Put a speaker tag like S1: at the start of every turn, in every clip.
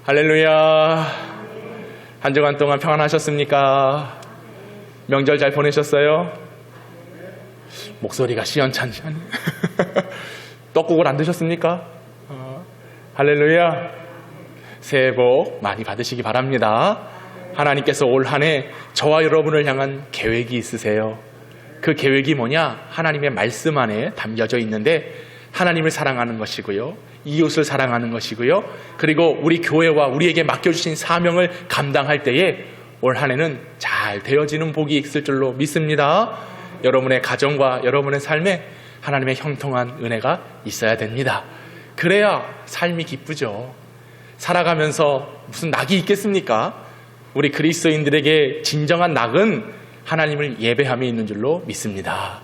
S1: 할렐루야. 한 주간 동안 평안하셨습니까? 명절 잘 보내셨어요? 목소리가 시원찮지 않네. 떡국을 안 드셨습니까? 할렐루야. 새해 복 많이 받으시기 바랍니다. 하나님께서 올 한 해 저와 여러분을 향한 계획이 있으세요. 그 계획이 뭐냐? 하나님의 말씀 안에 담겨져 있는데 하나님을 사랑하는 것이고요, 이웃을 사랑하는 것이고요, 그리고 우리 교회와 우리에게 맡겨주신 사명을 감당할 때에 올 한 해는 잘 되어지는 복이 있을 줄로 믿습니다. 여러분의 가정과 여러분의 삶에 하나님의 형통한 은혜가 있어야 됩니다. 그래야 삶이 기쁘죠. 살아가면서 무슨 낙이 있겠습니까? 우리 그리스도인들에게 진정한 낙은 하나님을 예배함에 있는 줄로 믿습니다.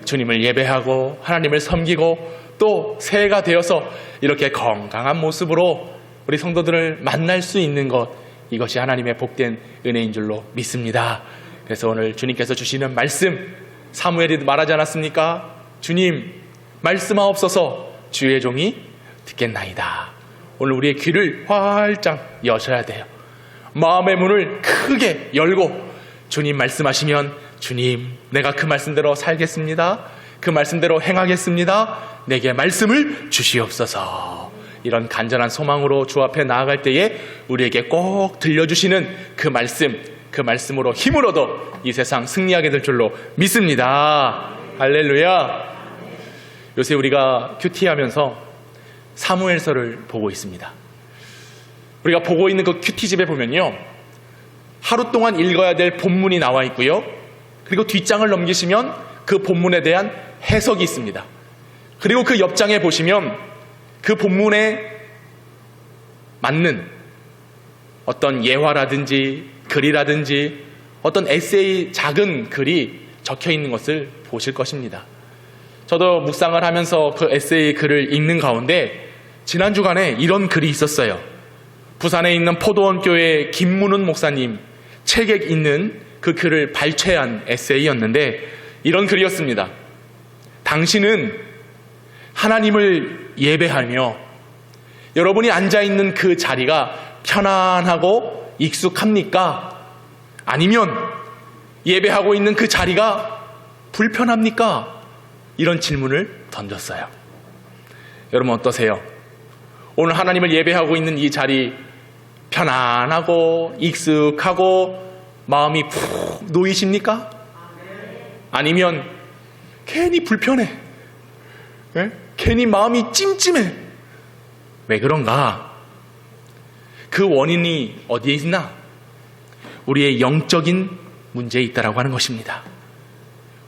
S1: 주님을 예배하고 하나님을 섬기고 또 새해가 되어서 이렇게 건강한 모습으로 우리 성도들을 만날 수 있는 것, 이것이 하나님의 복된 은혜인 줄로 믿습니다. 그래서 오늘 주님께서 주시는 말씀, 사무엘이 말하지 않았습니까? 주님, 말씀하옵소서, 주의 종이 듣겠나이다. 오늘 우리의 귀를 활짝 여셔야 돼요. 마음의 문을 크게 열고 주님 말씀하시면, 주님, 내가 그 말씀대로 살겠습니다. 그 말씀대로 행하겠습니다. 내게 말씀을 주시옵소서. 이런 간절한 소망으로 주 앞에 나아갈 때에 우리에게 꼭 들려주시는 그 말씀, 그 말씀으로 힘을 얻어 이 세상 승리하게 될 줄로 믿습니다. 할렐루야. 요새 우리가 큐티하면서 사무엘서를 보고 있습니다. 우리가 보고 있는 그 큐티집에 보면요, 하루 동안 읽어야 될 본문이 나와 있고요, 그리고 뒷장을 넘기시면 그 본문에 대한 해석이 있습니다. 그리고 그 옆장에 보시면 그 본문에 맞는 어떤 예화라든지 글이라든지 어떤 에세이, 작은 글이 적혀 있는 것을 보실 것입니다. 저도 묵상을 하면서 그 에세이 글을 읽는 가운데 지난 주간에 이런 글이 있었어요. 부산에 있는 포도원 교회 김문훈 목사님 책에 있는 그 글을 발췌한 에세이였는데 이런 글이었습니다. 당신은 하나님을 예배하며 여러분이 앉아있는 그 자리가 편안하고 익숙합니까? 아니면 예배하고 있는 그 자리가 불편합니까? 이런 질문을 던졌어요. 여러분 어떠세요? 오늘 하나님을 예배하고 있는 이 자리 편안하고 익숙하고 마음이 푹 놓이십니까? 아니면 괜히 불편해, 네? 괜히 마음이 찜찜해. 왜 그런가? 그 원인이 어디에 있나? 우리의 영적인 문제에 있다라고 하는 것입니다.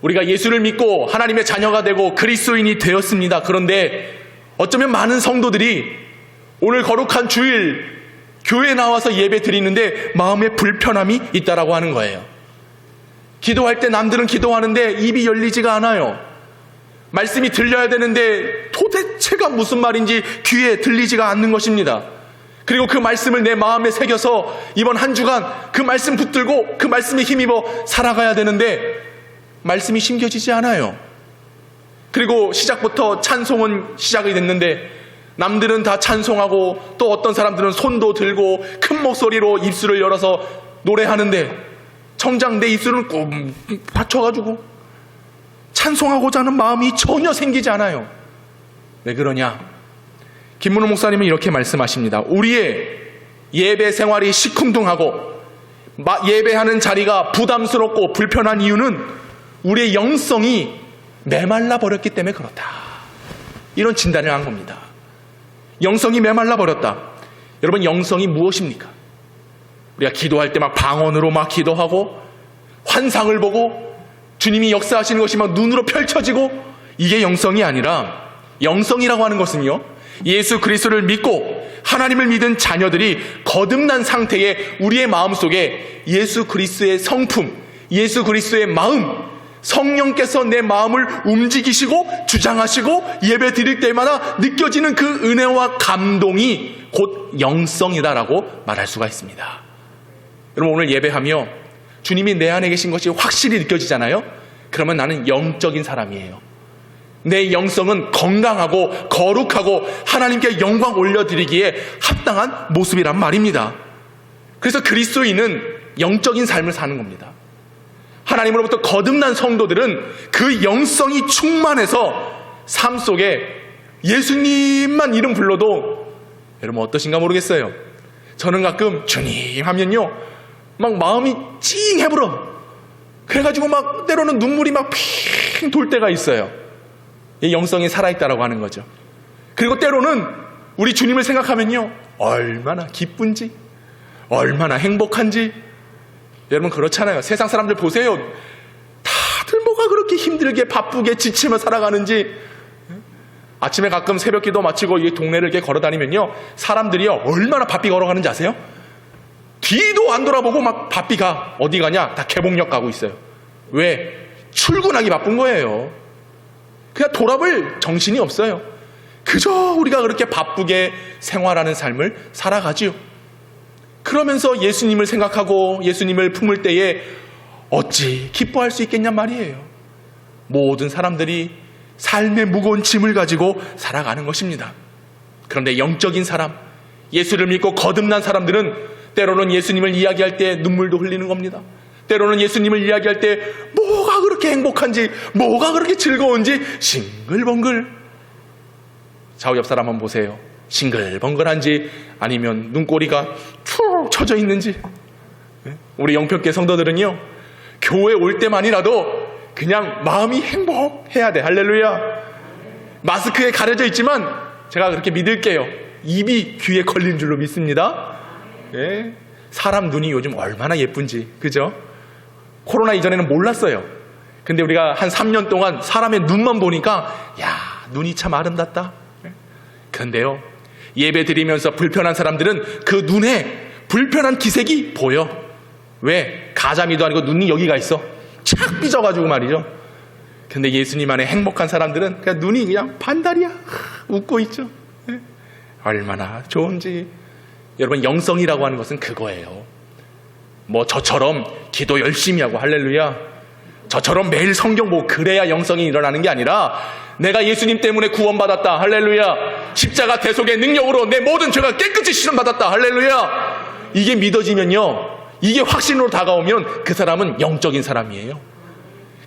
S1: 우리가 예수를 믿고 하나님의 자녀가 되고 그리스도인이 되었습니다. 그런데 어쩌면 많은 성도들이 오늘 거룩한 주일 교회에 나와서 예배 드리는데 마음에 불편함이 있다라고 하는 거예요. 기도할 때 남들은 기도하는데 입이 열리지가 않아요. 말씀이 들려야 되는데 도대체가 무슨 말인지 귀에 들리지가 않는 것입니다. 그리고 그 말씀을 내 마음에 새겨서 이번 한 주간 그 말씀 붙들고 그 말씀에 힘입어 살아가야 되는데 말씀이 심겨지지 않아요. 그리고 시작부터 찬송은 시작이 됐는데 남들은 다 찬송하고 또 어떤 사람들은 손도 들고 큰 목소리로 입술을 열어서 노래하는데 정작 내 입술은 꾹 받쳐가지고 찬송하고자 하는 마음이 전혀 생기지 않아요. 왜 그러냐? 김문호 목사님은 이렇게 말씀하십니다. 우리의 예배 생활이 시큰둥하고 예배하는 자리가 부담스럽고 불편한 이유는 우리의 영성이 메말라 버렸기 때문에 그렇다. 이런 진단을 한 겁니다. 영성이 메말라 버렸다. 여러분, 영성이 무엇입니까? 우리가 기도할 때 막 방언으로 막 기도하고 환상을 보고 주님이 역사하시는 것이 막 눈으로 펼쳐지고, 이게 영성이 아니라, 영성이라고 하는 것은요, 예수 그리스도를 믿고 하나님을 믿은 자녀들이 거듭난 상태의 우리의 마음속에 예수 그리스도의 성품, 예수 그리스도의 마음, 성령께서 내 마음을 움직이시고 주장하시고 예배 드릴 때마다 느껴지는 그 은혜와 감동이 곧 영성이다라고 말할 수가 있습니다. 여러분, 오늘 예배하며 주님이 내 안에 계신 것이 확실히 느껴지잖아요. 그러면 나는 영적인 사람이에요. 내 영성은 건강하고 거룩하고 하나님께 영광 올려드리기에 합당한 모습이란 말입니다. 그래서 그리스도인은 영적인 삶을 사는 겁니다. 하나님으로부터 거듭난 성도들은 그 영성이 충만해서 삶 속에 예수님만 이름 불러도 여러분 어떠신가 모르겠어요. 저는 가끔 주님 하면요 막 마음이 찡해불어. 그래가지고 막 때로는 눈물이 막 핑 돌 때가 있어요. 이 영성이 살아있다라고 하는 거죠. 그리고 때로는 우리 주님을 생각하면요 얼마나 기쁜지 얼마나 행복한지. 여러분 그렇잖아요. 세상 사람들 보세요. 다들 뭐가 그렇게 힘들게 바쁘게 지치며 살아가는지. 아침에 가끔 새벽 기도 마치고 이 동네를 이렇게 걸어다니면요 사람들이요 얼마나 바삐 걸어가는지 아세요? 뒤도 안 돌아보고 막 바삐 가. 어디 가냐? 다 개봉역 가고 있어요. 왜? 출근하기 바쁜 거예요. 그냥 돌아볼 정신이 없어요. 그저 우리가 그렇게 바쁘게 생활하는 삶을 살아가지요. 그러면서 예수님을 생각하고 예수님을 품을 때에 어찌 기뻐할 수 있겠냔 말이에요. 모든 사람들이 삶의 무거운 짐을 가지고 살아가는 것입니다. 그런데 영적인 사람, 예수를 믿고 거듭난 사람들은 때로는 예수님을 이야기할 때 눈물도 흘리는 겁니다. 때로는 예수님을 이야기할 때 뭐가 그렇게 행복한지 뭐가 그렇게 즐거운지 싱글벙글. 좌우 옆 사람 한번 보세요. 싱글벙글한지 아니면 눈꼬리가 축 처져 있는지. 우리 영평교회 성도들은요 교회 올 때만이라도 그냥 마음이 행복해야 돼. 할렐루야. 마스크에 가려져 있지만 제가 그렇게 믿을게요. 입이 귀에 걸린 줄로 믿습니다. 예. 사람 눈이 요즘 얼마나 예쁜지, 그죠? 코로나 이전에는 몰랐어요. 근데 우리가 한 3년 동안 사람의 눈만 보니까 야, 눈이 참 아름답다. 그런데요 예배 드리면서 불편한 사람들은 그 눈에 불편한 기색이 보여. 왜? 가자미도 아니고 눈이 여기가 있어. 착 삐져가지고 말이죠. 근데 예수님 안에 행복한 사람들은 그냥 눈이 그냥 반달이야. 웃고 있죠. 얼마나 좋은지. 여러분 영성이라고 하는 것은 그거예요. 뭐 저처럼 기도 열심히 하고 할렐루야 저처럼 매일 성경 보고 그래야 영성이 일어나는 게 아니라 내가 예수님 때문에 구원받았다 할렐루야 십자가 대속의 능력으로 내 모든 죄가 깨끗이 씻음받았다 할렐루야 이게 믿어지면요 이게 확신으로 다가오면 그 사람은 영적인 사람이에요.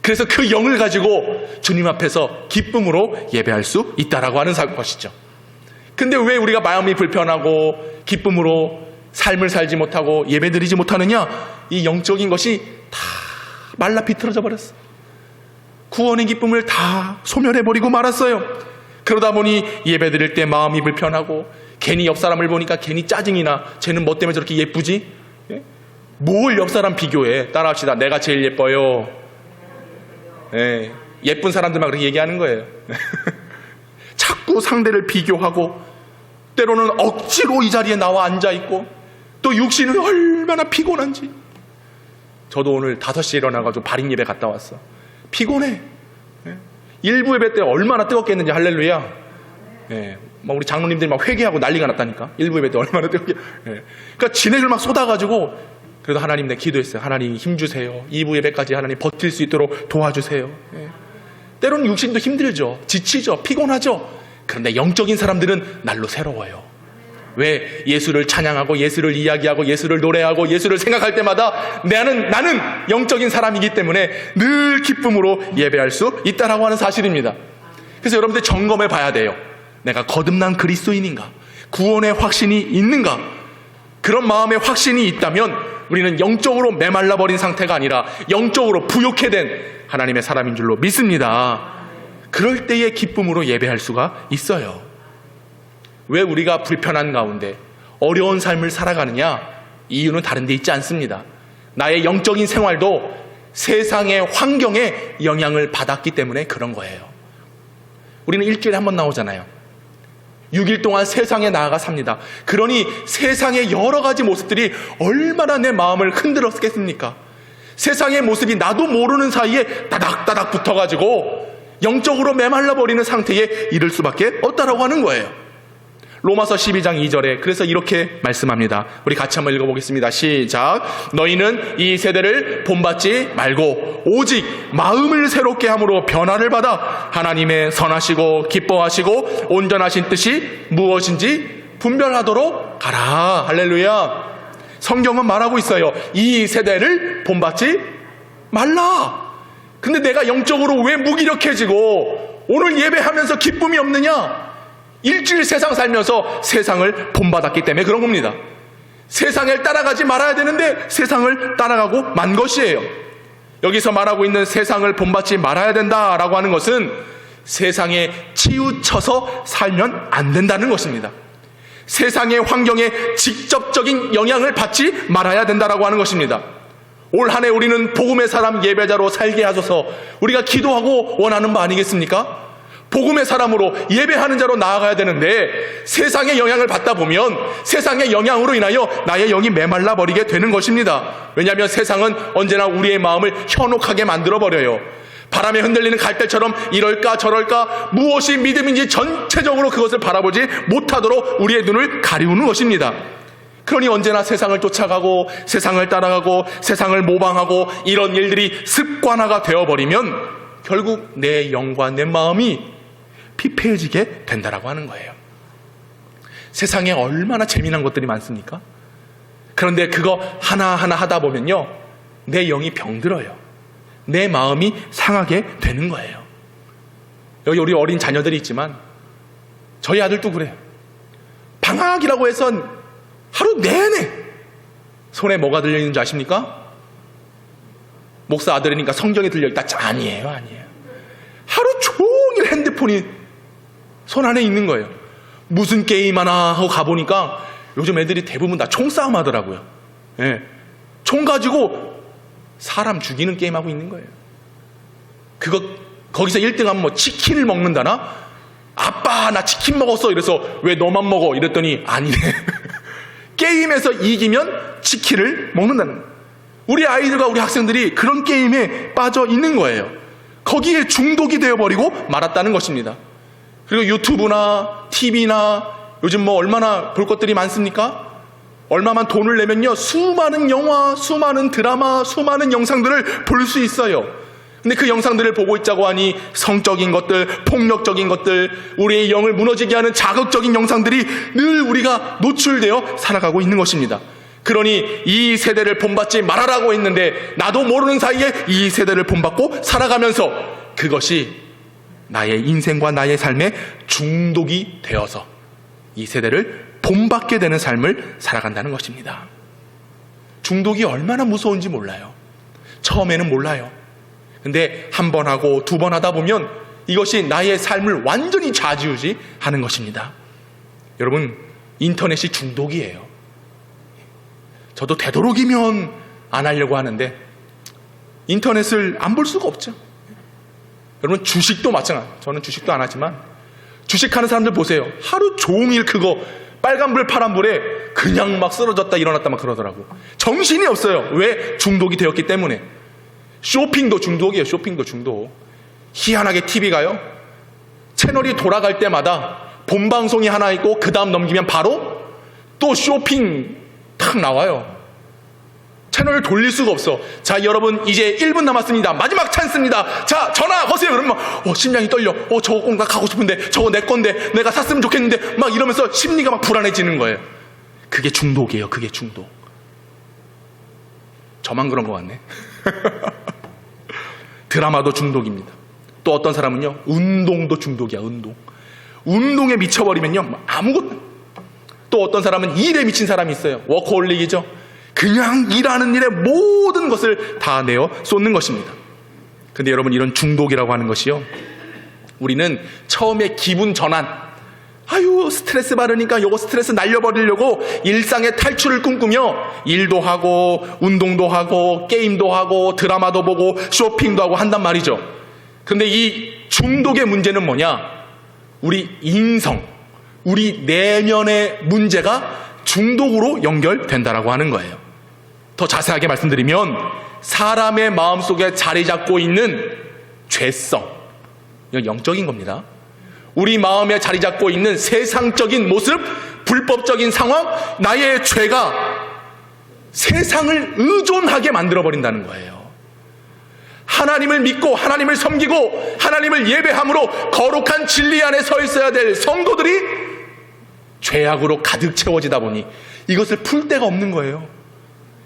S1: 그래서 그 영을 가지고 주님 앞에서 기쁨으로 예배할 수 있다라고 하는 것이죠. 근데 왜 우리가 마음이 불편하고 기쁨으로 삶을 살지 못하고 예배드리지 못하느냐? 이 영적인 것이 다 말라 비틀어져 버렸어. 구원의 기쁨을 다 소멸해버리고 말았어요. 그러다 보니 예배드릴 때 마음이 불편하고 괜히 옆 사람을 보니까 괜히 짜증이 나. 쟤는 뭐 때문에 저렇게 예쁘지? 예? 뭘 옆 사람 비교해. 따라합시다. 내가 제일 예뻐요. 예. 예쁜 사람들만 그렇게 얘기하는 거예요. 자꾸 상대를 비교하고 때로는 억지로 이 자리에 나와 앉아있고 또 육신은 얼마나 피곤한지. 저도 오늘 5시에 일어나가지고 발인 예배 갔다 왔어. 피곤해. 일부 예배 때 얼마나 뜨겁겠는지 할렐루야. 막 우리 장로님들이 막 회개하고 난리가 났다니까. 일부 예배 때 얼마나 뜨겁게. 그러니까 진액을 막 쏟아가지고 그래도 하나님 내 기도했어요. 하나님 힘주세요. 2부 예배까지 하나님 버틸 수 있도록 도와주세요. 때로는 육신도 힘들죠. 지치죠. 피곤하죠. 그런데 영적인 사람들은 날로 새로워요. 왜? 예수를 찬양하고 예수를 이야기하고 예수를 노래하고 예수를 생각할 때마다 나는 영적인 사람이기 때문에 늘 기쁨으로 예배할 수 있다라고 하는 사실입니다. 그래서 여러분들 점검해 봐야 돼요. 내가 거듭난 그리스도인인가? 구원의 확신이 있는가? 그런 마음의 확신이 있다면 우리는 영적으로 메말라버린 상태가 아니라 영적으로 부욕해 된 하나님의 사람인 줄로 믿습니다. 그럴 때의 기쁨으로 예배할 수가 있어요. 왜 우리가 불편한 가운데 어려운 삶을 살아가느냐? 이유는 다른 데 있지 않습니다. 나의 영적인 생활도 세상의 환경에 영향을 받았기 때문에 그런 거예요. 우리는 일주일에 한 번 나오잖아요. 6일 동안 세상에 나아가 삽니다. 그러니 세상의 여러 가지 모습들이 얼마나 내 마음을 흔들었겠습니까? 세상의 모습이 나도 모르는 사이에 따닥따닥 붙어가지고 영적으로 메말라 버리는 상태에 이를 수밖에 없다라고 하는 거예요. 로마서 12장 2절에 그래서 이렇게 말씀합니다. 우리 같이 한번 읽어보겠습니다. 시작. 너희는 이 세대를 본받지 말고 오직 마음을 새롭게 함으로 변화를 받아 하나님의 선하시고 기뻐하시고 온전하신 뜻이 무엇인지 분별하도록 가라. 할렐루야. 성경은 말하고 있어요. 이 세대를 본받지 말라. 근데 내가 영적으로 왜 무기력해지고 오늘 예배하면서 기쁨이 없느냐? 일주일 세상 살면서 세상을 본받았기 때문에 그런 겁니다. 세상을 따라가지 말아야 되는데 세상을 따라가고 만 것이에요. 여기서 말하고 있는 세상을 본받지 말아야 된다라고 하는 것은 세상에 치우쳐서 살면 안 된다는 것입니다. 세상의 환경에 직접적인 영향을 받지 말아야 된다라고 하는 것입니다. 올 한 해 우리는 복음의 사람 예배자로 살게 하소서 우리가 기도하고 원하는 바 아니겠습니까? 복음의 사람으로 예배하는 자로 나아가야 되는데 세상의 영향을 받다 보면 세상의 영향으로 인하여 나의 영이 메말라 버리게 되는 것입니다. 왜냐하면 세상은 언제나 우리의 마음을 현혹하게 만들어버려요. 바람에 흔들리는 갈대처럼 이럴까 저럴까 무엇이 믿음인지 전체적으로 그것을 바라보지 못하도록 우리의 눈을 가리우는 것입니다. 그러니 언제나 세상을 쫓아가고 세상을 따라가고 세상을 모방하고 이런 일들이 습관화가 되어버리면 결국 내 영과 내 마음이 피폐해지게 된다라고 하는 거예요. 세상에 얼마나 재미난 것들이 많습니까? 그런데 그거 하나하나 하다 보면요 내 영이 병들어요. 내 마음이 상하게 되는 거예요. 여기 우리 어린 자녀들이 있지만 저희 아들도 그래요. 방학이라고 해서 하루 내내 손에 뭐가 들려있는 줄 아십니까? 목사 아들이니까 성경이 들려있다. 아니에요. 하루 종일 핸드폰이 손 안에 있는 거예요. 무슨 게임 하나 하고 가보니까 요즘 애들이 대부분 다 총싸움 하더라고요. 예. 총 가지고 사람 죽이는 게임 하고 있는 거예요. 거기서 1등하면 뭐 치킨을 먹는다나? 아빠 나 치킨 먹었어. 이래서 왜 너만 먹어? 이랬더니 아니네. 게임에서 이기면 치킨을 먹는다는 거예요. 우리 아이들과 우리 학생들이 그런 게임에 빠져 있는 거예요. 거기에 중독이 되어버리고 말았다는 것입니다. 그리고 유튜브나 TV나 요즘 뭐 얼마나 볼 것들이 많습니까? 얼마만 돈을 내면요 수많은 영화, 수많은 드라마, 수많은 영상들을 볼 수 있어요. 근데 그 영상들을 보고 있자고 하니 성적인 것들, 폭력적인 것들, 우리의 영을 무너지게 하는 자극적인 영상들이 늘 우리가 노출되어 살아가고 있는 것입니다. 그러니 이 세대를 본받지 말아라고 했는데 나도 모르는 사이에 이 세대를 본받고 살아가면서 그것이 나의 인생과 나의 삶에 중독이 되어서 이 세대를 본받게 되는 삶을 살아간다는 것입니다. 중독이 얼마나 무서운지 몰라요. 처음에는 몰라요. 근데 한 번 하고 두 번 하다 보면 이것이 나의 삶을 완전히 좌지우지하는 것입니다. 여러분, 인터넷이 중독이에요. 저도 되도록이면 안 하려고 하는데 인터넷을 안 볼 수가 없죠. 여러분, 주식도 마찬가지. 저는 주식도 안 하지만 주식하는 사람들 보세요. 하루 종일 그거 빨간불 파란불에 그냥 막 쓰러졌다 일어났다 막 그러더라고. 정신이 없어요. 왜? 중독이 되었기 때문에. 쇼핑도 중독이에요. 쇼핑도 중독. 희한하게 TV가요 채널이 돌아갈 때마다 본방송이 하나 있고 그 다음 넘기면 바로 또 쇼핑 탁 나와요. 채널을 돌릴 수가 없어. 자, 여러분 이제 1분 남았습니다. 마지막 찬스입니다. 자, 전화 거세요. 그러면 심장이 떨려. 저거 꼭 나 가고 싶은데 저거 내 건데 내가 샀으면 좋겠는데 막 이러면서 심리가 막 불안해지는 거예요. 그게 중독이에요. 그게 중독. 저만 그런 것 같네. 드라마도 중독입니다. 또 어떤 사람은요 운동도 중독이야. 운동에 미쳐버리면요 아무것도. 또 어떤 사람은 일에 미친 사람이 있어요. 워커홀릭이죠. 그냥 일하는 일에 모든 것을 다 내어 쏟는 것입니다. 근데 여러분, 이런 중독이라고 하는 것이요 우리는 처음에 기분 전환, 스트레스 받으니까 요거 스트레스 날려버리려고 일상의 탈출을 꿈꾸며 일도 하고 운동도 하고 게임도 하고 드라마도 보고 쇼핑도 하고 한단 말이죠. 그런데 이 중독의 문제는 뭐냐? 우리 인성, 우리 내면의 문제가 중독으로 연결된다라고 하는 거예요. 더 자세하게 말씀드리면 사람의 마음속에 자리 잡고 있는 죄성, 이건 영적인 겁니다. 우리 마음에 자리 잡고 있는 세상적인 모습, 불법적인 상황, 나의 죄가 세상을 의존하게 만들어버린다는 거예요. 하나님을 믿고 하나님을 섬기고 하나님을 예배함으로 거룩한 진리 안에 서 있어야 될 성도들이 죄악으로 가득 채워지다 보니 이것을 풀 데가 없는 거예요.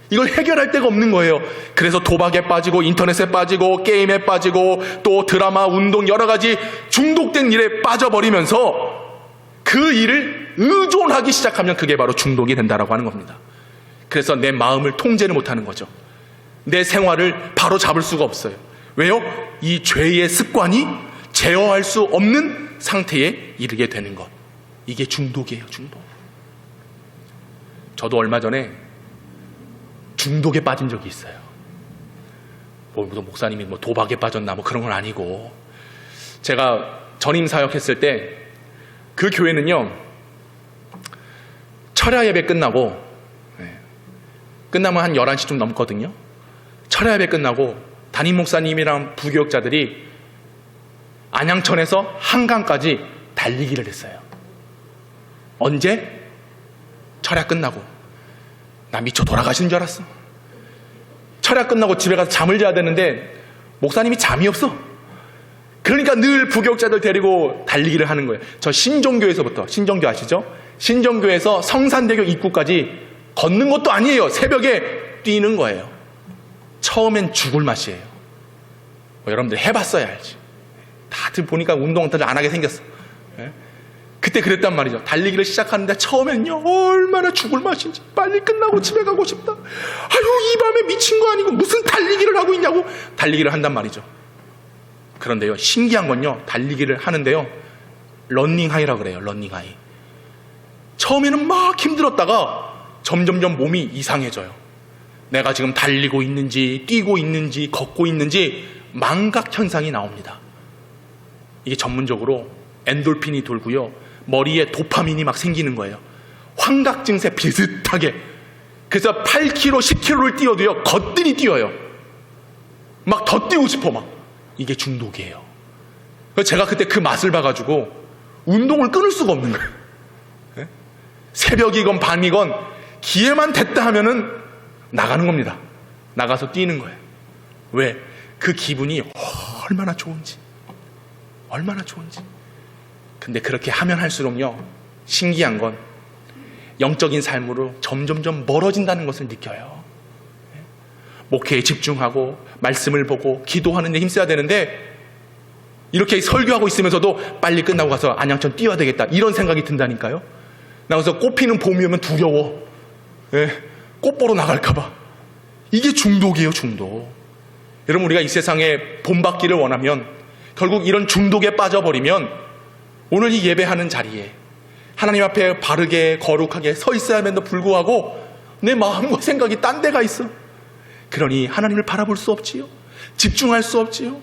S1: 이걸 해결할 데가 없는 거예요. 그래서 도박에 빠지고 인터넷에 빠지고 게임에 빠지고 또 드라마, 운동 여러 가지 중독된 일에 빠져버리면서 그 일을 의존하기 시작하면 그게 바로 중독이 된다라고 하는 겁니다. 그래서 내 마음을 통제를 못하는 거죠. 내 생활을 바로 잡을 수가 없어요. 왜요? 이 죄의 습관이 제어할 수 없는 상태에 이르게 되는 것. 이게 중독이에요, 중독. 저도 얼마 전에 중독에 빠진 적이 있어요. 무슨 목사님이 도박에 빠졌나 그런 건 아니고, 제가 전임 사역했을 때 그 교회는요, 철야 예배 끝나고 끝나면 한 11시 좀 넘거든요. 철야 예배 끝나고 담임 목사님이랑 부교역자들이 안양천에서 한강까지 달리기를 했어요. 언제? 철야 끝나고. 나 미쳐 돌아가시는 줄 알았어. 철야 끝나고 집에 가서 잠을 자야 되는데 목사님이 잠이 없어. 그러니까 늘 부교역자들 데리고 달리기를 하는 거예요. 저 신정교에서부터, 신정교 아시죠? 신정교에서 성산대교 입구까지 걷는 것도 아니에요. 새벽에 뛰는 거예요. 처음엔 죽을 맛이에요. 여러분들 해봤어야 알지. 다들 보니까 운동 다들 안 하게 생겼어. 그때 그랬단 말이죠. 달리기를 시작하는데 처음에는요, 얼마나 죽을 맛인지, 빨리 끝나고 집에 가고 싶다. 아유, 이 밤에 미친 거 아니고 무슨 달리기를 하고 있냐고 달리기를 한단 말이죠. 그런데요, 신기한 건요, 달리기를 하는데요, 런닝하이라고 그래요. 런닝하이. 처음에는 막 힘들었다가 점점점 몸이 이상해져요. 내가 지금 달리고 있는지 뛰고 있는지 걷고 있는지 망각 현상이 나옵니다. 이게 전문적으로 엔돌핀이 돌고요, 머리에 도파민이 막 생기는 거예요. 환각 증세 비슷하게. 그래서 8km, 10km를 뛰어도요, 거뜬히 뛰어요. 막 더 뛰고 싶어 막. 이게 중독이에요. 그래서 제가 그때 그 맛을 봐가지고 운동을 끊을 수가 없는 거예요. 네? 새벽이건 밤이건 기회만 됐다 하면은 나가는 겁니다. 나가서 뛰는 거예요. 왜? 그 기분이 얼마나 좋은지. 얼마나 좋은지. 근데 그렇게 하면 할수록요, 신기한 건 영적인 삶으로 점점점 멀어진다는 것을 느껴요. 목회에 집중하고 말씀을 보고 기도하는 데 힘써야 되는데 이렇게 설교하고 있으면서도 빨리 끝나고 가서 안양천 뛰어야 되겠다 이런 생각이 든다니까요. 나가서 꽃피는 봄이 오면 두려워. 꽃 보러 나갈까 봐. 이게 중독이에요, 중독. 여러분, 우리가 이 세상에 본받기를 원하면 결국 이런 중독에 빠져버리면 오늘 이 예배하는 자리에 하나님 앞에 바르게 거룩하게 서 있어야 함에도 불구하고 내 마음과 생각이 딴 데가 있어. 그러니 하나님을 바라볼 수 없지요. 집중할 수 없지요.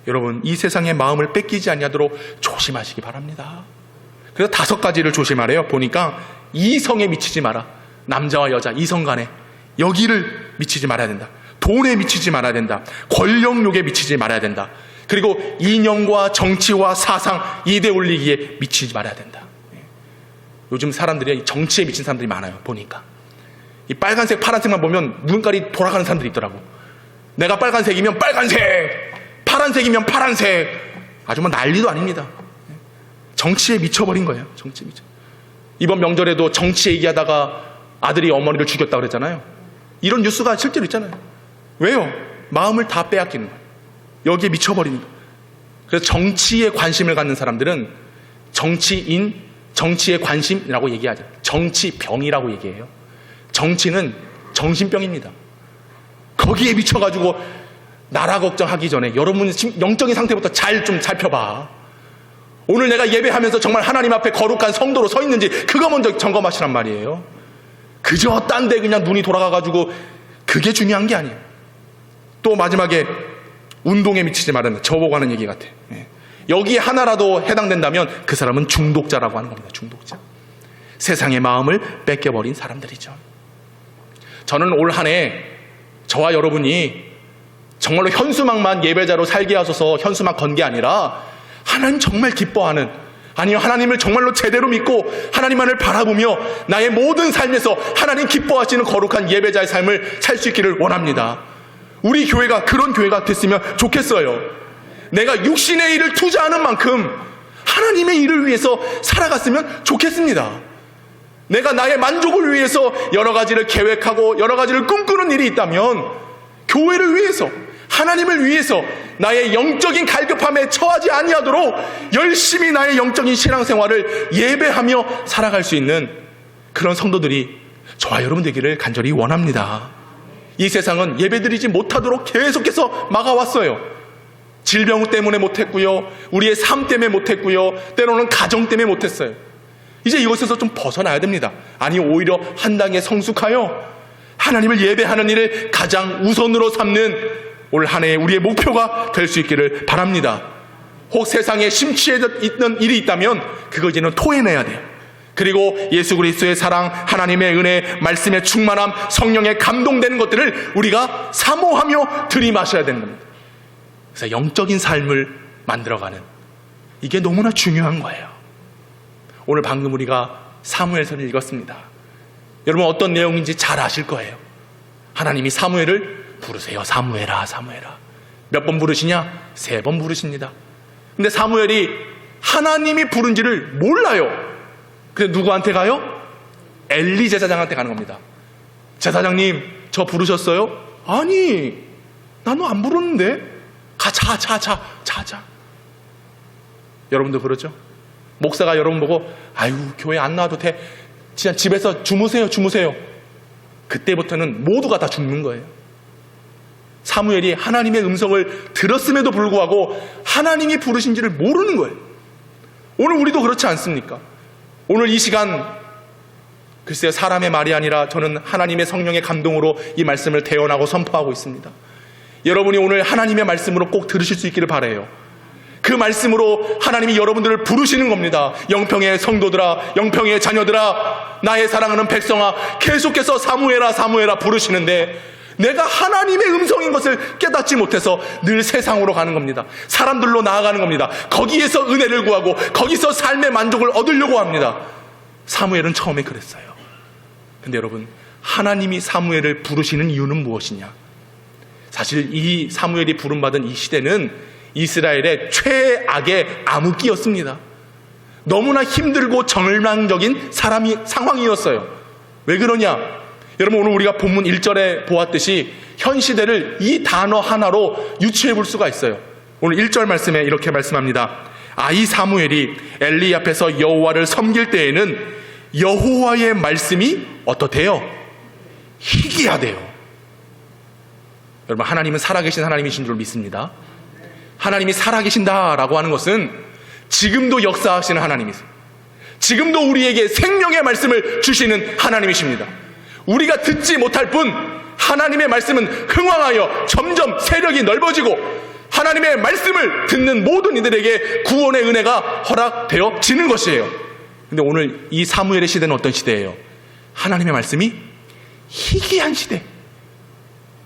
S1: 여러분, 이 세상의 마음을 뺏기지 아니하도록 조심하시기 바랍니다. 그래서 5가지를 조심하래요. 보니까 이성에 미치지 마라. 남자와 여자, 이성 간에 여기를 미치지 말아야 된다. 돈에 미치지 말아야 된다. 권력욕에 미치지 말아야 된다. 그리고 이념과 정치와 사상, 이데 올리기에 미치지 말아야 된다. 요즘 사람들이 정치에 미친 사람들이 많아요. 보니까 이 빨간색, 파란색만 보면 눈깔이 돌아가는 사람들이 있더라고. 내가 빨간색이면 빨간색, 파란색이면 파란색. 아주 난리도 아닙니다. 정치에 미쳐버린 거예요. 정치에 미쳐. 이번 명절에도 정치 얘기하다가 아들이 어머니를 죽였다고 그랬잖아요. 이런 뉴스가 실제로 있잖아요. 왜요? 마음을 다 빼앗기는 거예요. 여기에 미쳐버리는 거예요. 그래서 정치에 관심을 갖는 사람들은 정치인, 정치에 관심이라고 얘기하죠. 정치병이라고 얘기해요. 정치는 정신병입니다. 거기에 미쳐가지고 나라 걱정하기 전에 여러분 영적인 상태부터 잘 좀 살펴봐. 오늘 내가 예배하면서 정말 하나님 앞에 거룩한 성도로 서 있는지 그거 먼저 점검하시란 말이에요. 그저 딴 데 그냥 눈이 돌아가가지고 그게 중요한 게 아니에요. 또 마지막에 운동에 미치지 말라는, 저보고 하는 얘기 같아. 여기에 하나라도 해당된다면 그 사람은 중독자라고 하는 겁니다. 중독자. 세상의 마음을 뺏겨버린 사람들이죠. 저는 올 한 해 저와 여러분이 정말로 현수막만 예배자로 살게 하소서 현수막 건 게 아니라 하나님 정말 기뻐하는, 아니요, 하나님을 정말로 제대로 믿고 하나님만을 바라보며 나의 모든 삶에서 하나님 기뻐하시는 거룩한 예배자의 삶을 살 수 있기를 원합니다. 우리 교회가 그런 교회가 됐으면 좋겠어요. 내가 육신의 일을 투자하는 만큼 하나님의 일을 위해서 살아갔으면 좋겠습니다. 내가 나의 만족을 위해서 여러 가지를 계획하고 여러 가지를 꿈꾸는 일이 있다면 교회를 위해서, 하나님을 위해서 나의 영적인 갈급함에 처하지 아니하도록 열심히 나의 영적인 신앙생활을 예배하며 살아갈 수 있는 그런 성도들이 저와 여러분 되기를 간절히 원합니다. 이 세상은 예배드리지 못하도록 계속해서 막아왔어요. 질병 때문에 못했고요, 우리의 삶 때문에 못했고요, 때로는 가정 때문에 못했어요. 이제 이것에서 좀 벗어나야 됩니다. 아니, 오히려 한 단계 성숙하여 하나님을 예배하는 일을 가장 우선으로 삼는 올 한 해 우리의 목표가 될 수 있기를 바랍니다. 혹 세상에 심취해 있는 일이 있다면 그거 이제는 토해내야 돼요. 그리고 예수 그리스도의 사랑, 하나님의 은혜, 말씀의 충만함, 성령의 감동되는 것들을 우리가 사모하며 들이마셔야 되는 겁니다. 그래서 영적인 삶을 만들어가는, 이게 너무나 중요한 거예요. 오늘 방금 우리가 사무엘서를 읽었습니다. 여러분 어떤 내용인지 잘 아실 거예요. 하나님이 사무엘을 부르세요. 사무엘아, 사무엘아. 몇 번 부르시냐? 3번 부르십니다. 근데 사무엘이 하나님이 부른지를 몰라요. 그래서 누구한테 가요? 엘리 제사장한테 가는 겁니다. 제사장님, 저 부르셨어요? 아니, 나는 안 부르는데. 자. 여러분도 그러죠? 목사가 여러분 보고, 아유, 교회 안 나와도 돼. 그냥 집에서 주무세요. 그때부터는 모두가 다 죽는 거예요. 사무엘이 하나님의 음성을 들었음에도 불구하고 하나님이 부르신지를 모르는 거예요. 오늘 우리도 그렇지 않습니까? 오늘 이 시간, 글쎄요, 사람의 말이 아니라 저는 하나님의 성령의 감동으로 이 말씀을 대언하고 선포하고 있습니다. 여러분이 오늘 하나님의 말씀으로 꼭 들으실 수 있기를 바라요. 그 말씀으로 하나님이 여러분들을 부르시는 겁니다. 영평의 성도들아, 영평의 자녀들아, 나의 사랑하는 백성아, 계속해서 사무엘아, 사무엘아 부르시는데 내가 하나님의 음성인 것을 깨닫지 못해서 늘 세상으로 가는 겁니다. 사람들로 나아가는 겁니다. 거기에서 은혜를 구하고 거기서 삶의 만족을 얻으려고 합니다. 사무엘은 처음에 그랬어요. 근데 여러분, 하나님이 사무엘을 부르시는 이유는 무엇이냐? 사실 이 사무엘이 부름받은 이 시대는 이스라엘의 최악의 암흑기였습니다. 너무나 힘들고 절망적인 상황이었어요. 왜 그러냐? 여러분, 오늘 우리가 본문 1절에 보았듯이 현 시대를 이 단어 하나로 유추해 볼 수가 있어요. 오늘 1절 말씀에 이렇게 말씀합니다. 이 사무엘이 엘리 앞에서 여호와를 섬길 때에는 여호와의 말씀이 어떻대요? 희귀하대요. 여러분, 하나님은 살아계신 하나님이신 줄 믿습니다. 하나님이 살아계신다라고 하는 것은 지금도 역사하시는 하나님이세요. 지금도 우리에게 생명의 말씀을 주시는 하나님이십니다. 우리가 듣지 못할 뿐 하나님의 말씀은 흥왕하여 점점 세력이 넓어지고 하나님의 말씀을 듣는 모든 이들에게 구원의 은혜가 허락되어지는 것이에요. 근데 오늘 이 사무엘의 시대는 어떤 시대예요? 하나님의 말씀이 희귀한 시대.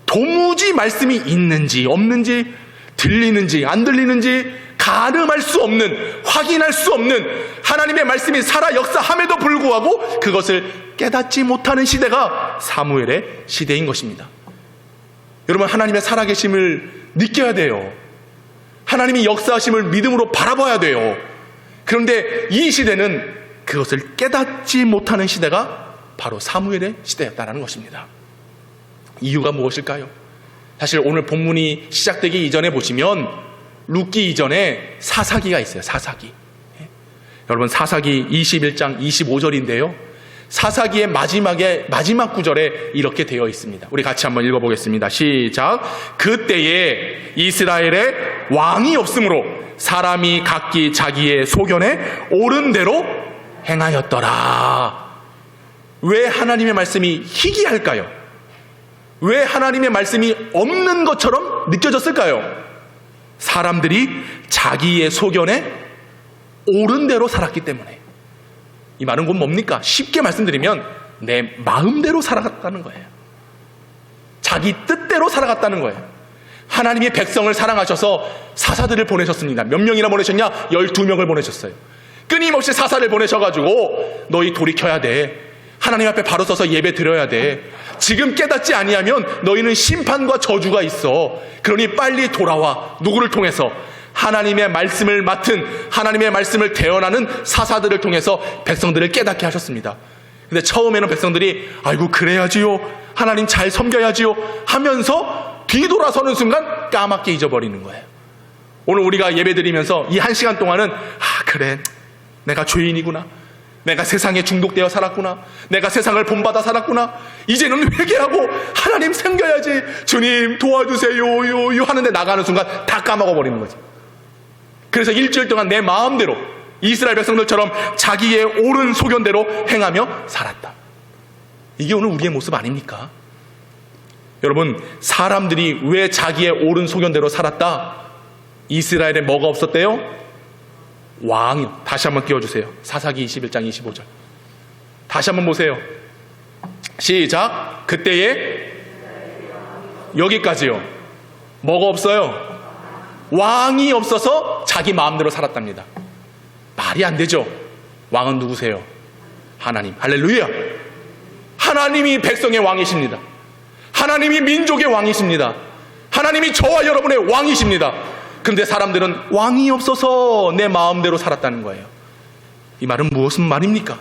S1: 도무지 말씀이 있는지 없는지, 들리는지 안 들리는지 가늠할 수 없는, 확인할 수 없는 하나님의 말씀이 살아 역사함에도 불구하고 그것을 깨닫지 못하는 시대가 사무엘의 시대인 것입니다. 여러분, 하나님의 살아계심을 느껴야 돼요. 하나님이 역사하심을 믿음으로 바라봐야 돼요. 그런데 이 시대는 그것을 깨닫지 못하는 시대가 바로 사무엘의 시대였다는 것입니다. 이유가 무엇일까요? 사실 오늘 본문이 시작되기 이전에 보시면 룻기 이전에 사사기가 있어요. 사사기. 여러분, 사사기 21장 25절인데요. 사사기의 마지막 구절에 이렇게 되어 있습니다. 우리 같이 한번 읽어보겠습니다. 시작. 그때에 이스라엘에 왕이 없으므로 사람이 각기 자기의 소견에 옳은 대로 행하였더라. 왜 하나님의 말씀이 희귀할까요? 왜 하나님의 말씀이 없는 것처럼 느껴졌을까요? 사람들이 자기의 소견에 옳은 대로 살았기 때문에. 이 말은 곧 뭡니까? 쉽게 말씀드리면 내 마음대로 살아갔다는 거예요. 자기 뜻대로 살아갔다는 거예요. 하나님의 백성을 사랑하셔서 사사들을 보내셨습니다. 몇 명이나 보내셨냐? 12명을 보내셨어요. 끊임없이 사사를 보내셔가지고 너희 돌이켜야 돼. 하나님 앞에 바로 서서 예배 드려야 돼. 지금 깨닫지 아니하면 너희는 심판과 저주가 있어. 그러니 빨리 돌아와. 누구를 통해서? 하나님의 말씀을 맡은, 하나님의 말씀을 대언하는 사사들을 통해서 백성들을 깨닫게 하셨습니다. 근데 처음에는 백성들이 아이고 그래야지요, 하나님 잘 섬겨야지요 하면서 뒤돌아서는 순간 까맣게 잊어버리는 거예요. 오늘 우리가 예배드리면서 이 1시간 동안은 그래, 내가 죄인이구나, 내가 세상에 중독되어 살았구나, 내가 세상을 본받아 살았구나, 이제는 회개하고 하나님 섬겨야지, 주님 도와주세요 하는데 나가는 순간 다 까먹어버리는 거죠. 그래서 일주일 동안 내 마음대로 이스라엘 백성들처럼 자기의 옳은 소견대로 행하며 살았다. 이게 오늘 우리의 모습 아닙니까? 여러분, 사람들이 왜 자기의 옳은 소견대로 살았다? 이스라엘에 뭐가 없었대요? 왕이요. 다시 한번 띄워주세요. 사사기 21장 25절. 다시 한번 보세요. 시작. 그때에, 여기까지요. 뭐가 없어요? 왕이 없어서 자기 마음대로 살았답니다. 말이 안 되죠. 왕은 누구세요? 하나님. 할렐루야. 하나님이 백성의 왕이십니다. 하나님이 민족의 왕이십니다. 하나님이 저와 여러분의 왕이십니다. 그런데 사람들은 왕이 없어서 내 마음대로 살았다는 거예요. 이 말은 무슨 말입니까?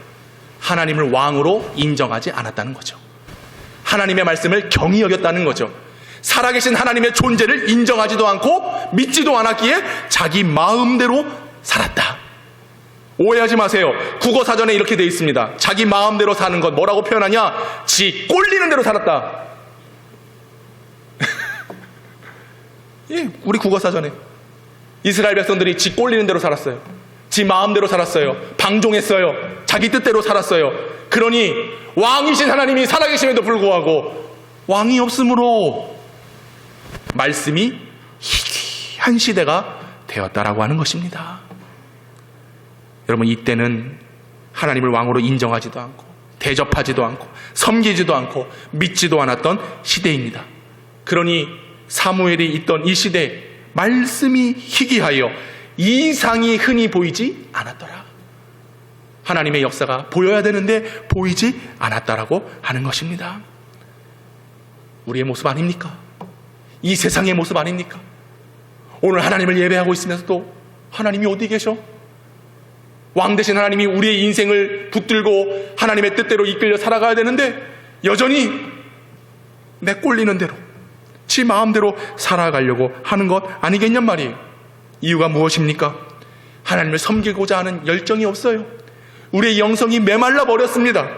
S1: 하나님을 왕으로 인정하지 않았다는 거죠. 하나님의 말씀을 경히 여겼다는 거죠. 살아계신 하나님의 존재를 인정하지도 않고 믿지도 않았기에 자기 마음대로 살았다. 오해하지 마세요. 국어사전에 이렇게 되어 있습니다. 자기 마음대로 사는 것 뭐라고 표현하냐? 지 꼴리는 대로 살았다. 예, 우리 국어사전에 이스라엘 백성들이 지 꼴리는 대로 살았어요. 지 마음대로 살았어요. 방종했어요. 자기 뜻대로 살았어요. 그러니 왕이신 하나님이 살아계심에도 불구하고 왕이 없으므로 말씀이 희귀한 시대가 되었다라고 하는 것입니다. 여러분, 이때는 하나님을 왕으로 인정하지도 않고 대접하지도 않고 섬기지도 않고 믿지도 않았던 시대입니다. 그러니 사무엘이 있던 이 시대에 말씀이 희귀하여 이상이 흔히 보이지 않았더라. 하나님의 역사가 보여야 되는데 보이지 않았다라고 하는 것입니다. 우리의 모습 아닙니까? 이 세상의 모습 아닙니까? 오늘 하나님을 예배하고 있으면서도 하나님이 어디 계셔? 왕 되신 하나님이 우리의 인생을 붙들고 하나님의 뜻대로 이끌려 살아가야 되는데 여전히 내 꼴리는 대로 지 마음대로 살아가려고 하는 것 아니겠냔 말이에요. 이유가 무엇입니까? 하나님을 섬기고자 하는 열정이 없어요. 우리의 영성이 메말라 버렸습니다.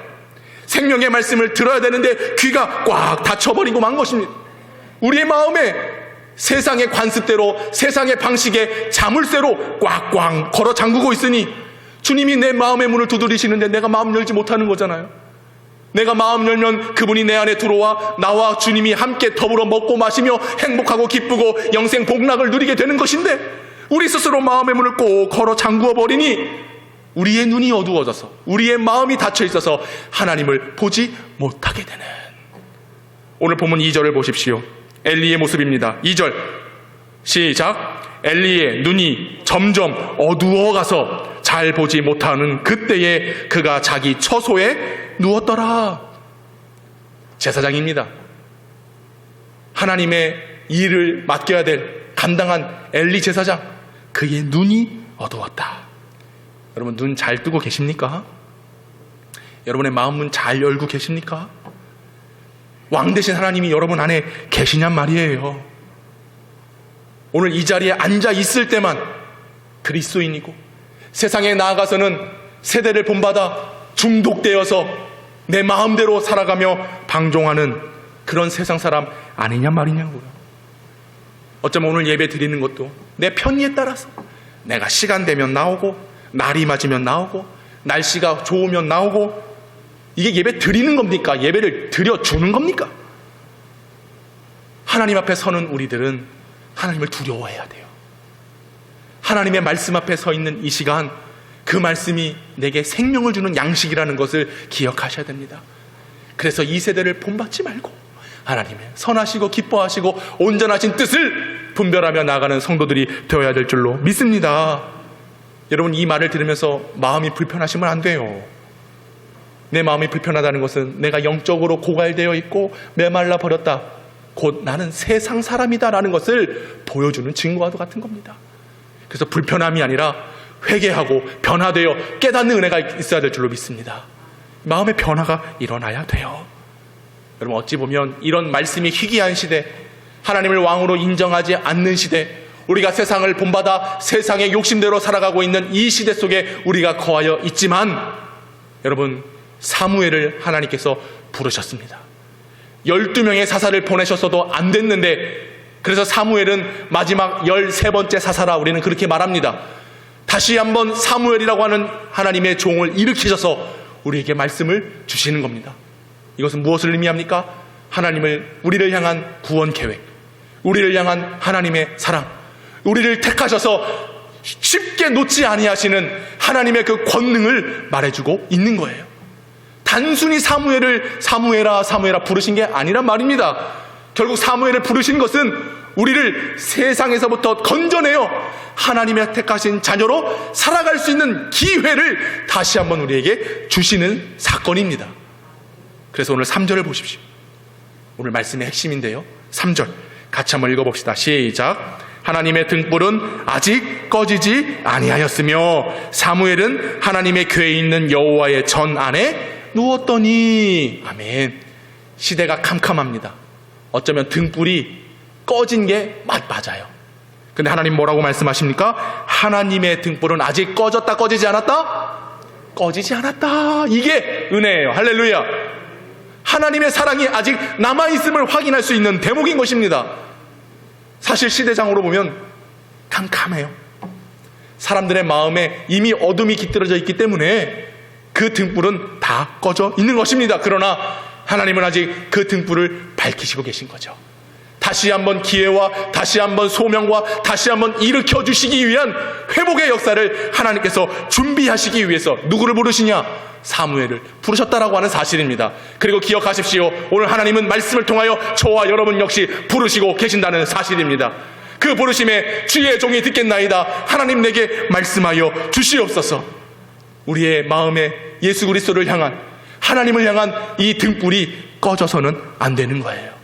S1: 생명의 말씀을 들어야 되는데 귀가 꽉 닫혀버리고 만 것입니다. 우리의 마음에 세상의 관습대로 세상의 방식에 자물쇠로 꽉꽉 걸어 잠그고 있으니 주님이 내 마음의 문을 두드리시는데 내가 마음 열지 못하는 거잖아요. 내가 마음 열면 그분이 내 안에 들어와 나와 주님이 함께 더불어 먹고 마시며 행복하고 기쁘고 영생 복락을 누리게 되는 것인데 우리 스스로 마음의 문을 꼭 걸어 잠그어 버리니 우리의 눈이 어두워져서 우리의 마음이 닫혀 있어서 하나님을 보지 못하게 되는, 오늘 본문 2절을 보십시오. 엘리의 모습입니다. 2절 시작. 엘리의 눈이 점점 어두워가서 잘 보지 못하는 그때에 그가 자기 처소에 누웠더라. 제사장입니다. 하나님의 일을 맡겨야 될 감당한 엘리 제사장, 그의 눈이 어두웠다. 여러분, 눈 잘 뜨고 계십니까? 여러분의 마음 문 잘 열고 계십니까? 왕 되신 하나님이 여러분 안에 계시냔 말이에요. 오늘 이 자리에 앉아 있을 때만 그리스도인이고 세상에 나아가서는 세대를 본받아 중독되어서 내 마음대로 살아가며 방종하는 그런 세상 사람 아니냔 말이냐고요. 어쩌면 오늘 예배 드리는 것도 내 편의에 따라서 내가 시간 되면 나오고 날이 맞으면 나오고 날씨가 좋으면 나오고, 이게 예배 드리는 겁니까? 예배를 드려주는 겁니까? 하나님 앞에 서는 우리들은 하나님을 두려워해야 돼요. 하나님의 말씀 앞에 서 있는 이 시간, 그 말씀이 내게 생명을 주는 양식이라는 것을 기억하셔야 됩니다. 그래서 이 세대를 본받지 말고 하나님의 선하시고 기뻐하시고 온전하신 뜻을 분별하며 나아가는 성도들이 되어야 될 줄로 믿습니다. 여러분, 이 말을 들으면서 마음이 불편하시면 안 돼요. 내 마음이 불편하다는 것은 내가 영적으로 고갈되어 있고 메말라 버렸다, 곧 나는 세상 사람이다 라는 것을 보여주는 증거와도 같은 겁니다. 그래서 불편함이 아니라 회개하고 변화되어 깨닫는 은혜가 있어야 될 줄로 믿습니다. 마음의 변화가 일어나야 돼요. 여러분, 어찌 보면 이런 말씀이 희귀한 시대, 하나님을 왕으로 인정하지 않는 시대, 우리가 세상을 본받아 세상의 욕심대로 살아가고 있는 이 시대 속에 우리가 거하여 있지만, 여러분, 사무엘을 하나님께서 부르셨습니다. 12명의 사사를 보내셨어도 안 됐는데, 그래서 사무엘은 마지막 13번째 사사라 우리는 그렇게 말합니다. 다시 한번 사무엘이라고 하는 하나님의 종을 일으키셔서 우리에게 말씀을 주시는 겁니다. 이것은 무엇을 의미합니까? 우리를 향한 구원 계획, 우리를 향한 하나님의 사랑, 우리를 택하셔서 쉽게 놓지 아니하시는 하나님의 그 권능을 말해주고 있는 거예요. 단순히 사무엘아 부르신 게 아니란 말입니다. 결국 사무엘을 부르신 것은 우리를 세상에서부터 건져내어 하나님의 택하신 자녀로 살아갈 수 있는 기회를 다시 한번 우리에게 주시는 사건입니다. 그래서 오늘 3절을 보십시오. 오늘 말씀의 핵심인데요, 3절 같이 한번 읽어봅시다. 시작. 하나님의 등불은 아직 꺼지지 아니하였으며 사무엘은 하나님의 궤에 있는 여호와의 전 안에 누웠더니. 아멘. 시대가 캄캄합니다. 어쩌면 등불이 꺼진 게 맞아요. 근데 하나님 뭐라고 말씀하십니까? 하나님의 등불은 아직 꺼졌다, 꺼지지 않았다? 꺼지지 않았다. 이게 은혜예요. 할렐루야. 하나님의 사랑이 아직 남아있음을 확인할 수 있는 대목인 것입니다. 사실 시대장으로 보면 캄캄해요. 사람들의 마음에 이미 어둠이 깃들어져 있기 때문에 그 등불은 다 꺼져 있는 것입니다. 그러나 하나님은 아직 그 등불을 밝히시고 계신 거죠. 다시 한번 기회와 다시 한번 소명과 다시 한번 일으켜 주시기 위한 회복의 역사를 하나님께서 준비하시기 위해서 누구를 부르시냐? 사무엘을 부르셨다라고 하는 사실입니다. 그리고 기억하십시오. 오늘 하나님은 말씀을 통하여 저와 여러분 역시 부르시고 계신다는 사실입니다. 그 부르심에 주의 종이 듣겠나이다. 하나님 내게 말씀하여 주시옵소서. 우리의 마음에 예수 그리스도를 향한, 하나님을 향한 이 등불이 꺼져서는 안 되는 거예요.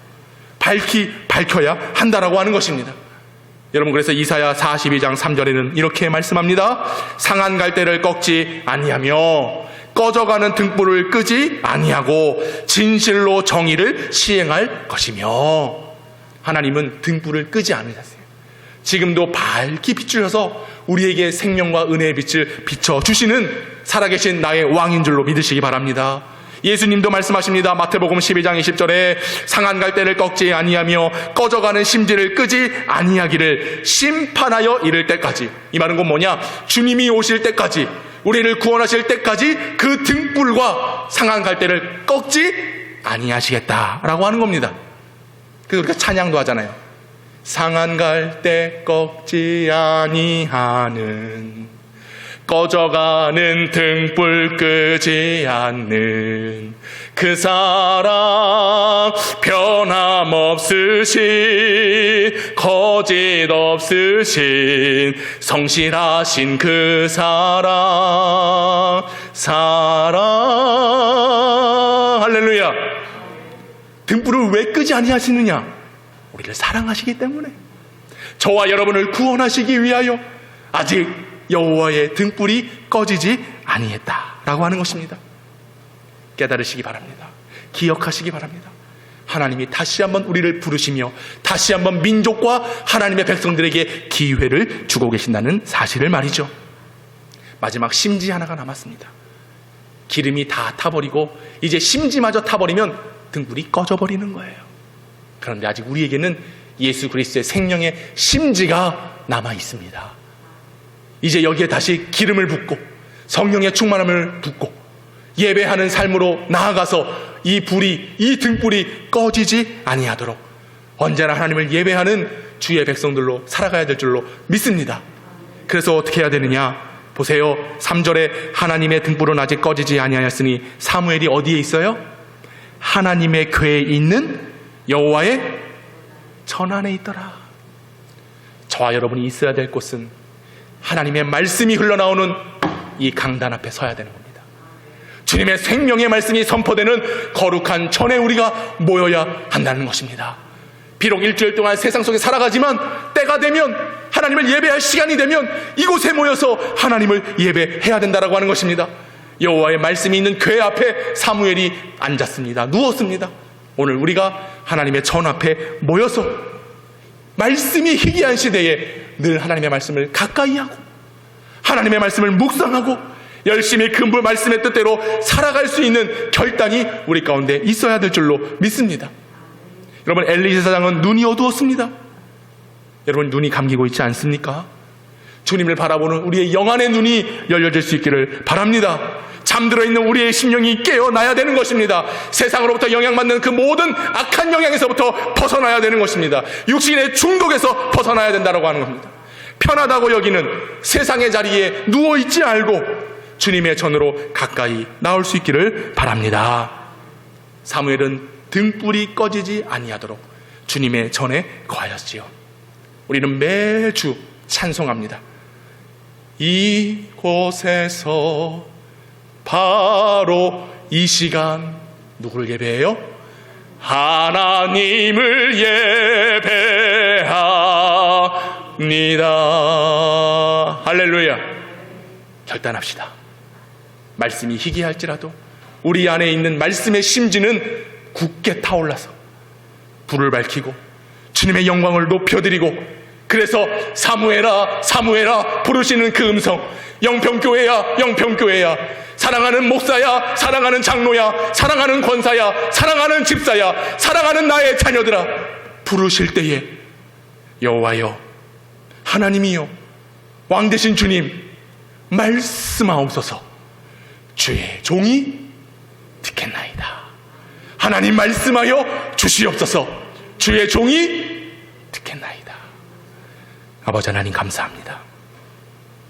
S1: 밝혀야 한다라고 하는 것입니다. 여러분, 그래서 이사야 42장 3절에는 이렇게 말씀합니다. 상한 갈대를 꺾지 아니하며 꺼져가는 등불을 끄지 아니하고 진실로 정의를 시행할 것이며. 하나님은 등불을 끄지 않으셨어요. 지금도 밝게 비추셔서 우리에게 생명과 은혜의 빛을 비춰주시는 살아계신 나의 왕인 줄로 믿으시기 바랍니다. 예수님도 말씀하십니다. 마태복음 12장 20절에 상한 갈대를 꺾지 아니하며 꺼져가는 심지를 끄지 아니하기를 심판하여 이를 때까지. 이 말은 곧 뭐냐? 주님이 오실 때까지, 우리를 구원하실 때까지 그 등불과 상한 갈대를 꺾지 아니하시겠다라고 하는 겁니다. 그래서 우리가 찬양도 하잖아요. 상한 갈대 꺾지 아니하는, 꺼져가는 등불 끄지 않는 그 사랑, 변함없으신 거짓 없으신 성실하신 그 사랑. 할렐루야. 등불을 왜 끄지 아니하시느냐? 우리를 사랑하시기 때문에, 저와 여러분을 구원하시기 위하여 아직 여호와의 등불이 꺼지지 아니했다라고 하는 것입니다. 깨달으시기 바랍니다. 기억하시기 바랍니다. 하나님이 다시 한번 우리를 부르시며 다시 한번 민족과 하나님의 백성들에게 기회를 주고 계신다는 사실을 말이죠. 마지막 심지 하나가 남았습니다. 기름이 다 타버리고 이제 심지마저 타버리면 등불이 꺼져버리는 거예요. 그런데 아직 우리에게는 예수 그리스도의 생명의 심지가 남아 있습니다. 이제 여기에 다시 기름을 붓고 성령의 충만함을 붓고 예배하는 삶으로 나아가서 이 등불이 꺼지지 아니하도록 언제나 하나님을 예배하는 주의 백성들로 살아가야 될 줄로 믿습니다. 그래서 어떻게 해야 되느냐? 보세요. 3절에 하나님의 등불은 아직 꺼지지 아니하였으니 사무엘이 어디에 있어요? 하나님의 궤에 있는 여호와의 전 안에 있더라. 저와 여러분이 있어야 될 곳은 하나님의 말씀이 흘러나오는 이 강단 앞에 서야 되는 겁니다. 주님의 생명의 말씀이 선포되는 거룩한 전에 우리가 모여야 한다는 것입니다. 비록 일주일 동안 세상 속에 살아가지만 때가 되면, 하나님을 예배할 시간이 되면 이곳에 모여서 하나님을 예배해야 된다라고 하는 것입니다. 여호와의 말씀이 있는 궤 앞에 사무엘이 앉았습니다. 누웠습니다. 오늘 우리가 하나님의 전 앞에 모여서 말씀이 희귀한 시대에 늘 하나님의 말씀을 가까이 하고 하나님의 말씀을 묵상하고 열심히 그 말씀의 뜻대로 살아갈 수 있는 결단이 우리 가운데 있어야 될 줄로 믿습니다. 여러분, 엘리사장은 눈이 어두웠습니다. 여러분, 눈이 감기고 있지 않습니까? 주님을 바라보는 우리의 영안의 눈이 열려질 수 있기를 바랍니다. 잠들어 있는 우리의 심령이 깨어나야 되는 것입니다. 세상으로부터 영향받는 그 모든 악한 영향에서부터 벗어나야 되는 것입니다. 육신의 중독에서 벗어나야 된다고 하는 겁니다. 편하다고 여기는 세상의 자리에 누워있지 말고 주님의 전으로 가까이 나올 수 있기를 바랍니다. 사무엘은 등불이 꺼지지 아니하도록 주님의 전에 거하였지요. 우리는 매주 찬송합니다. 이곳에서 바로 이 시간 누구를 예배해요? 하나님을 예배합니다. 할렐루야. 결단합시다. 말씀이 희귀할지라도 우리 안에 있는 말씀의 심지는 굳게 타올라서 불을 밝히고 주님의 영광을 높여드리고, 그래서 사무엘아 사무엘아 부르시는 그 음성, 영평교회야 영평교회야, 사랑하는 목사야, 사랑하는 장로야, 사랑하는 권사야, 사랑하는 집사야, 사랑하는 나의 자녀들아, 부르실 때에 여호와여, 하나님이여, 왕 되신 주님, 말씀하옵소서. 주의 종이 듣겠나이다. 하나님 말씀하여 주시옵소서. 주의 종이 듣겠나이다. 아버지 하나님 감사합니다.